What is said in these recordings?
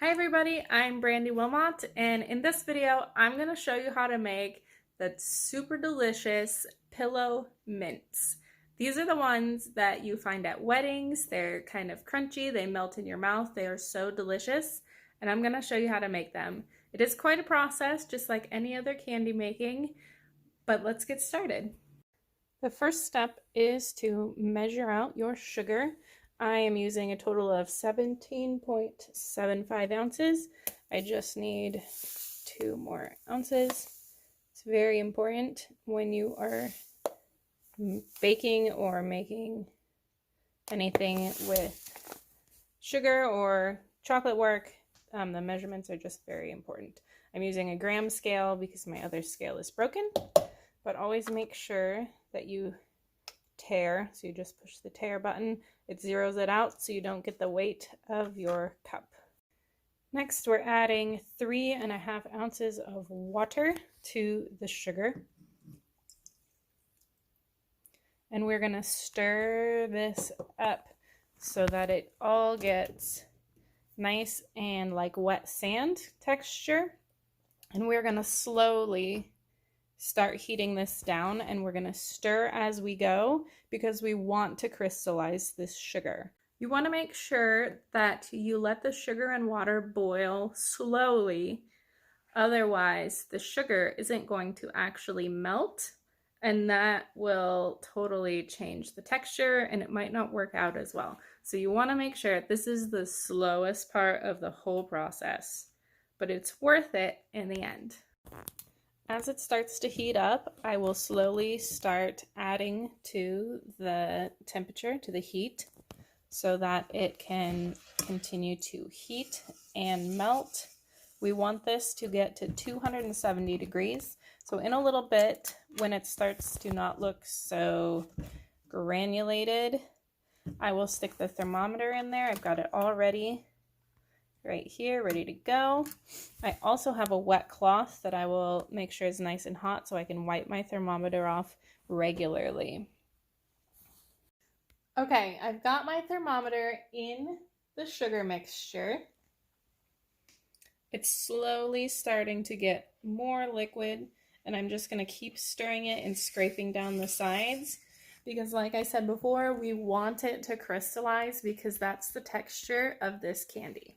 Hi everybody, I'm Brandy Wilmot, and in this video I'm going to show you how to make the super delicious pillow mints. These are the ones that you find at weddings. They're kind of crunchy, they melt in your mouth, they are so delicious, and I'm going to show you how to make them. It is quite a process, just like any other candy making, but let's get started. The first step is to measure out your sugar. I am using a total of 17.75 ounces. I just need 2 more ounces. It's very important when you are baking or making anything with sugar or chocolate work. The measurements are just very important. I'm using a gram scale because my other scale is broken, but always make sure that you tare. So you just push the tare button. It zeroes it out so you don't get the weight of your cup. Next, we're adding 3.5 ounces of water to the sugar. And we're going to stir this up so that it all gets nice and like wet sand texture. And we're going to slowly start heating this down, and we're going to stir as we go because we want to crystallize this sugar. You want to make sure that you let the sugar and water boil slowly, otherwise the sugar isn't going to actually melt, and that will totally change the texture and it might not work out as well. So you want to make sure this is the slowest part of the whole process, but it's worth it in the end. As it starts to heat up, I will slowly start adding to the temperature, to the heat, so that it can continue to heat and melt. We want this to get to 270 degrees. So in a little bit, when it starts to not look so granulated, I will stick the thermometer in there. I've got it all ready. Right here, ready to go. I also have a wet cloth that I will make sure is nice and hot so I can wipe my thermometer off regularly. Okay, I've got my thermometer in the sugar mixture. It's slowly starting to get more liquid, and I'm just going to keep stirring it and scraping down the sides because, like I said before, we want it to crystallize because that's the texture of this candy.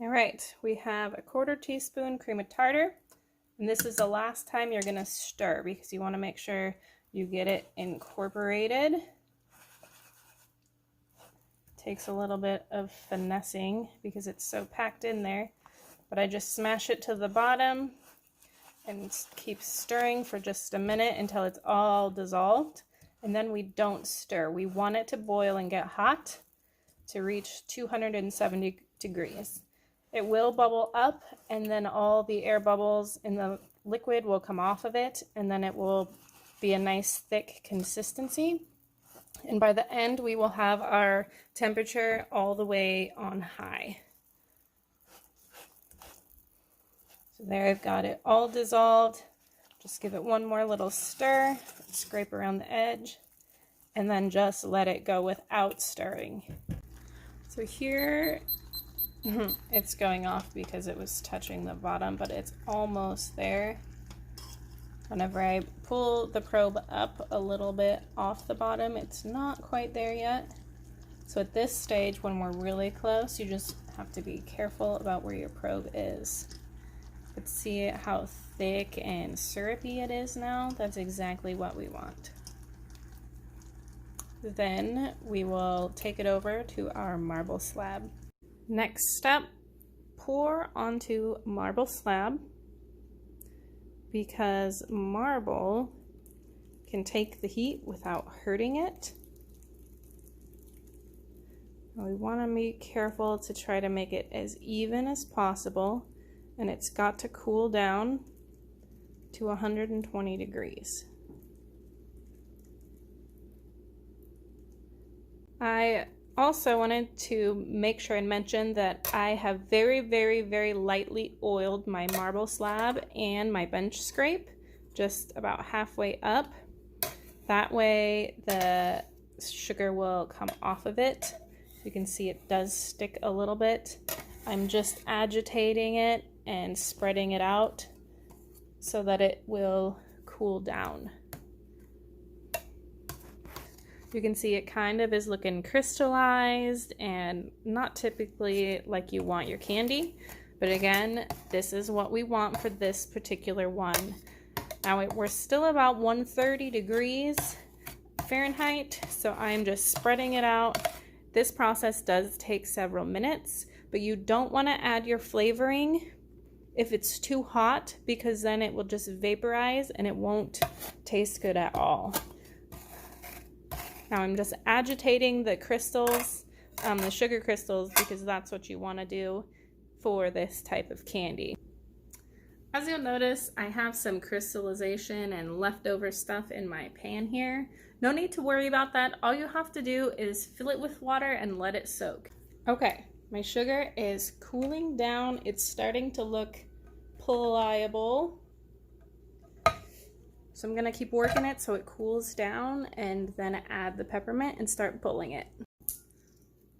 All right, we have a 1/4 teaspoon cream of tartar, and this is the last time you're going to stir because you want to make sure you get it incorporated. It takes a little bit of finessing because it's so packed in there, but I just smash it to the bottom and keep stirring for just a minute until it's all dissolved, and then we don't stir. We want it to boil and get hot to reach 270 degrees. It will bubble up, and then all the air bubbles in the liquid will come off of it, and then it will be a nice thick consistency. And by the end, we will have our temperature all the way on high. So there, I've got it all dissolved. Just give it one more little stir, scrape around the edge, and then just let it go without stirring. So here, it's going off because it was touching the bottom, but it's almost there. Whenever I pull the probe up a little bit off the bottom, it's not quite there yet. So at this stage, when we're really close, you just have to be careful about where your probe is. But see how thick and syrupy it is now? That's exactly what we want. Then we will take it over to our marble slab. Next step, pour onto marble slab because marble can take the heat without hurting it. And we want to be careful to try to make it as even as possible, and it's got to cool down to 120 degrees. I also wanted to make sure and mention that I have very, very, very lightly oiled my marble slab and my bench scrape, just about halfway up. That way the sugar will come off of it. You can see it does stick a little bit. I'm just agitating it and spreading it out so that it will cool down. You can see it kind of is looking crystallized and not typically like you want your candy. But again, this is what we want for this particular one. Now we're still about 130 degrees Fahrenheit, so I'm just spreading it out. This process does take several minutes, but you don't want to add your flavoring if it's too hot, because then it will just vaporize and it won't taste good at all. Now I'm just agitating the crystals, the sugar crystals, because that's what you want to do for this type of candy. As you'll notice, I have some crystallization and leftover stuff in my pan here. No need to worry about that. All you have to do is fill it with water and let it soak. Okay, my sugar is cooling down. It's starting to look pliable. So I'm gonna keep working it so it cools down and then add the peppermint and start pulling it.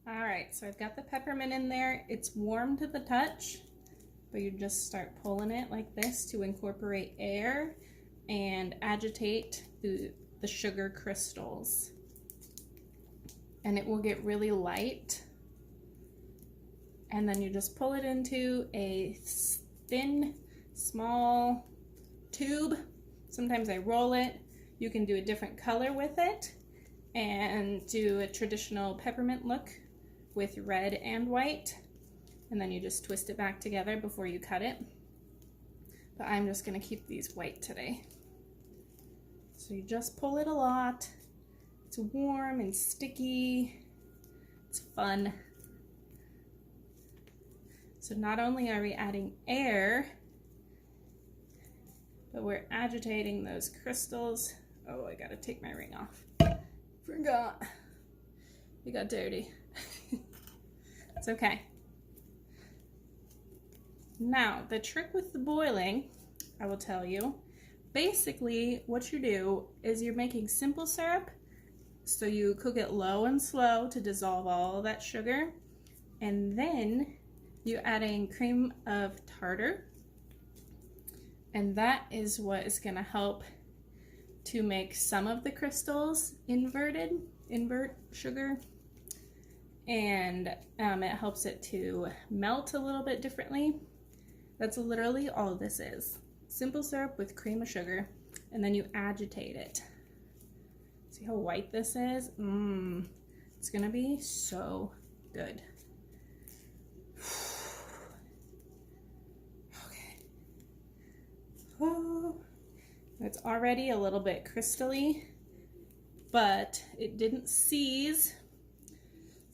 All right, so I've got the peppermint in there. It's warm to the touch, but you just start pulling it like this to incorporate air and agitate the sugar crystals. And it will get really light. And then you just pull it into a thin, small tube. Sometimes I roll it. You can do a different color with it and do a traditional peppermint look with red and white. And then you just twist it back together before you cut it. But I'm just gonna keep these white today. So you just pull it a lot. It's warm and sticky. It's fun. So not only are we adding air, but we're agitating those crystals. Oh, I gotta take my ring off. Forgot. It got dirty. It's okay. Now, the trick with the boiling, I will tell you, basically what you do is you're making simple syrup, so you cook it low and slow to dissolve all that sugar, and then you're adding cream of tartar, and that is what is going to help to make some of the crystals invert sugar, and it helps it to melt a little bit differently. That's literally all this is. Simple syrup with cream of sugar, and then you agitate it. See how white this is? It's gonna be so good. Okay. Oh, it's already a little bit crystally, but it didn't seize.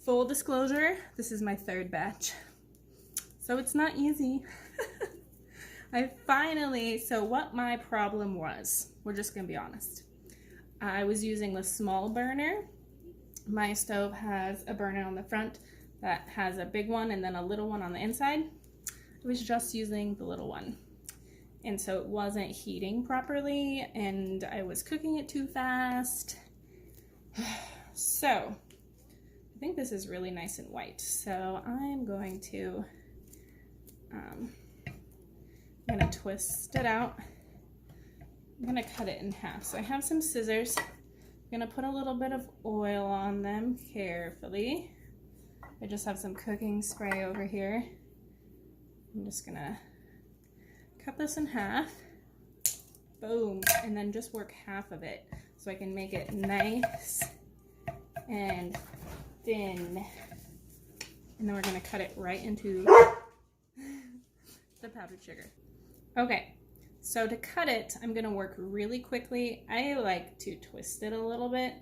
Full disclosure, this is my third batch, so it's not easy. So what my problem was, we're just gonna be honest. I was using the small burner. My stove has a burner on the front that has a big one and then a little one on the inside. I was just using the little one. And so it wasn't heating properly and I was cooking it too fast. So I think this is really nice and white. So I'm going to twist it out. I'm gonna cut it in half. So I have some scissors. I'm gonna put a little bit of oil on them carefully. I just have some cooking spray over here. I'm just gonna cut this in half. Boom, and then just work half of it so I can make it nice and thin. And then we're gonna cut it right into the powdered sugar. Okay, so to cut it, I'm gonna work really quickly. I like to twist it a little bit,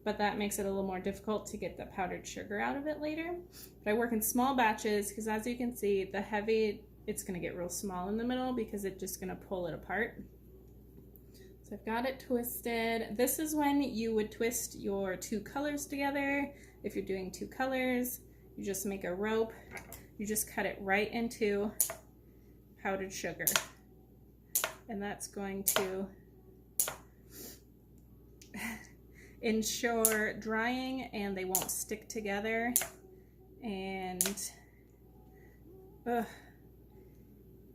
but that makes it a little more difficult to get the powdered sugar out of it later. But I work in small batches because as you can see, the heavy, it's gonna get real small in the middle because it's just gonna pull it apart. So I've got it twisted. This is when you would twist your two colors together. If you're doing two colors, you just make a rope. You just cut it right into powdered sugar. And that's going to ensure drying and they won't stick together. And Ugh.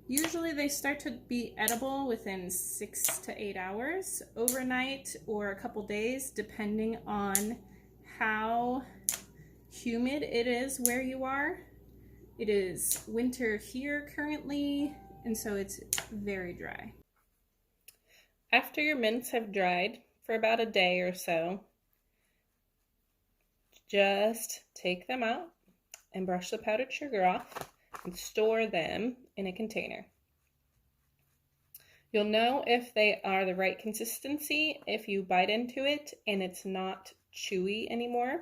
Usually they start to be edible within 6 to 8 hours, overnight or a couple days, depending on how humid it is where you are. It is winter here currently, and so it's very dry. After your mints have dried for about a day or so, just take them out and brush the powdered sugar off and store them in a container. You'll know if they are the right consistency if you bite into it and it's not chewy anymore,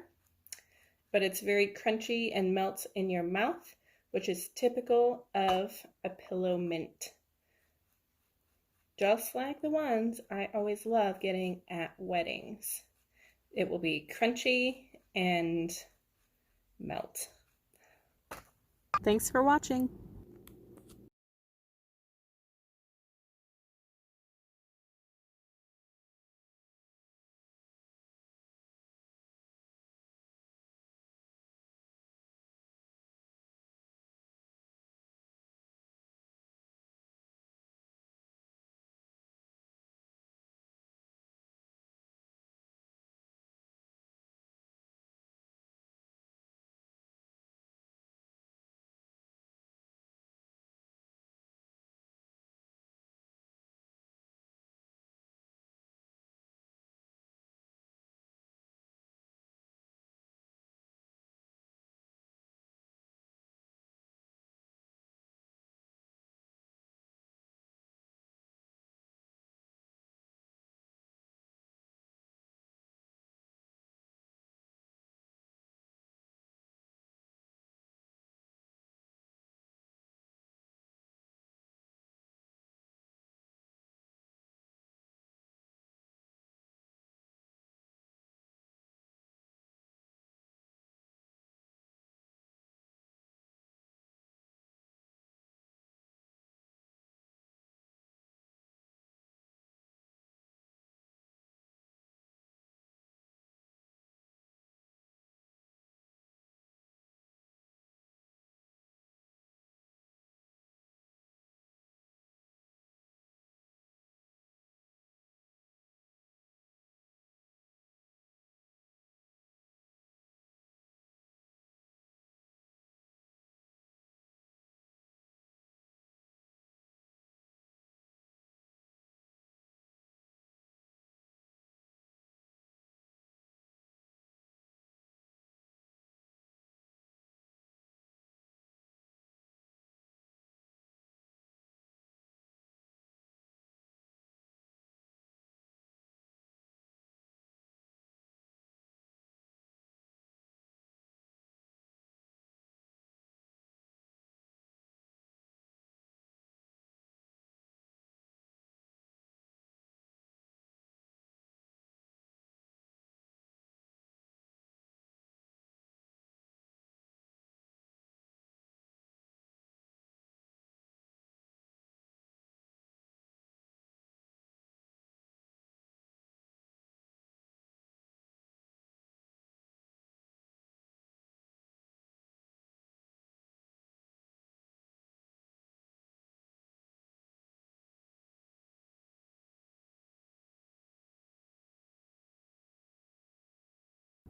but it's very crunchy and melts in your mouth, which is typical of a pillow mint. Just like the ones I always love getting at weddings. It will be crunchy and melt. Thanks for watching.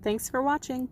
Thanks for watching.